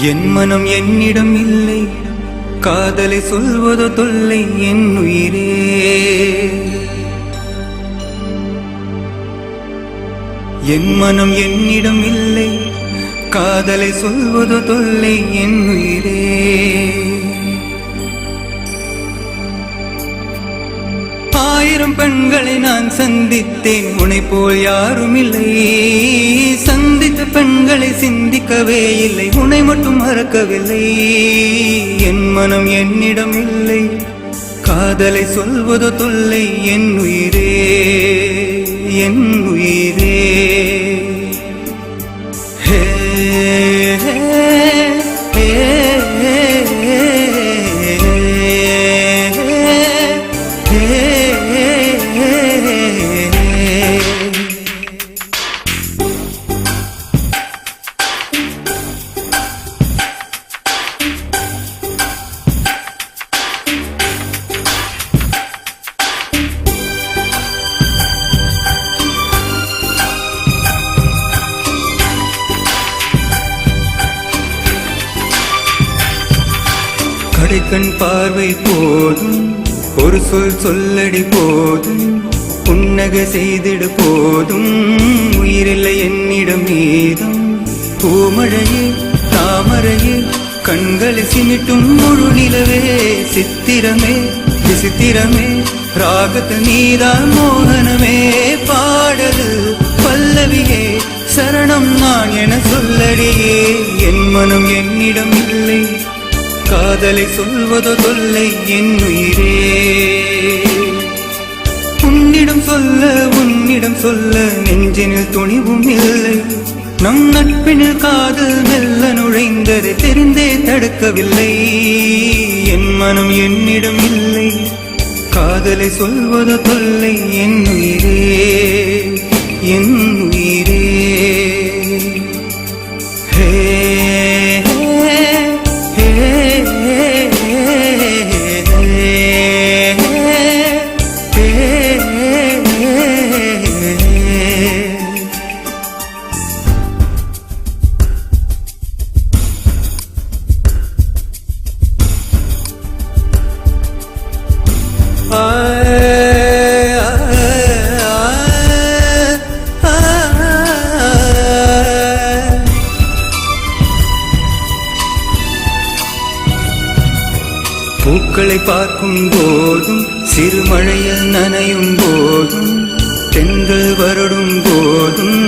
என் மனம் என்னிடம் இல்லை, காதலை சொல்வதோ தொல்லை என் உயிரே. என் மனம் என்னிடம் இல்லை, காதலை சொல்வதோ தொல்லை என் உயிரே. ஆயிரம் பெண்களை நான் சந்தித்தேன், உன்னை போல் யாரும் இல்லை. சந்தித்த பெண்களை சிந்திக்கவே இல்லை, உன்னை மட்டும் மறக்கவில்லை. என் மனம் என்னிடம் இல்லை, காதலை சொல்வதோ தொல்லை என் உயிரே, என் உயிரே. ஹே ஹே ஹே கடைக்கண் பார்வை போதும், ஒரு சொல் சொல்லடி போதும், புன்னகை செய்திடு போதும், உயிரில்லை என்னிடம் மீதும். பூமழையே தாமரையே கண்களை சிமிட்டும் முழு நிலவே, சித்திரமே விசித்திரமே ராகத்து நீதான் மோகனமே. பாடல் பல்லவியே சரணம் நான் என சொல்லடியே. என் மனம் என்னிடம் இல்லை, காதலை சொல்வதோ தொல்லை என் உயிரே. உன்னிடம் சொல்ல நெஞ்சினில் துணிவும் இல்லை. நம் நட்பினில் காதல் மெல்ல நுழைந்தது, தெரிந்தே தடுக்கவில்லை. என் மனம் என்னிடம் இல்லை, காதலை சொல்வதோ தொல்லை என் உயிரே, என் உயிரே. ஹே பூக்களை பார்க்கும் போதும், சிறுமழையில் நனையும் போதும், தென்றல் வருடும் போதும்,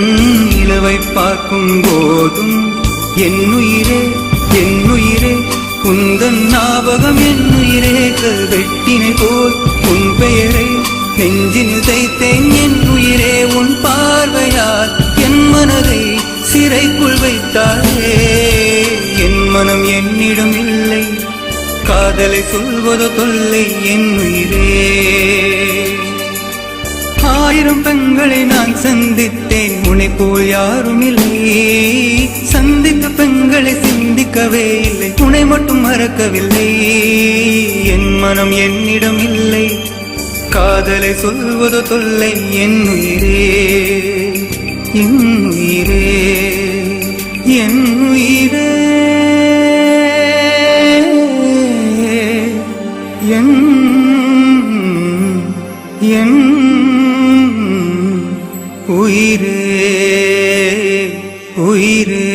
நிலவை பார்க்கும் போதும், என் உயிரே என் உயிரே உந்தன் ஞாபகம் என் உயிரே. கல்வெட்டினை போல் உன் பெயரை நெஞ்சினில் தைத்தேன் என் உயிரே. உன் பார்வையால் என் மனதை சிறைக்குள் வைத்தாயே. என் மனம் என்னிடம் இல்லை, காதலை சொல்வதோ தொல்லை என் உயிரே. ஆயிரம் பெண்களை நான் சந்தித்தேன், உன்னை போல் யாரும் இல்லை. சந்தித்த பெண்களை சிந்திக்கவே இல்லை, உன்னை மட்டும் மறக்கவில்லை. என் மனம் என்னிடம் இல்லை, காதலை சொல்வதோ தொல்லை என் உயிரே, என் உயிரே, என் உயிரே, என் என் உயிரே, உயிரே.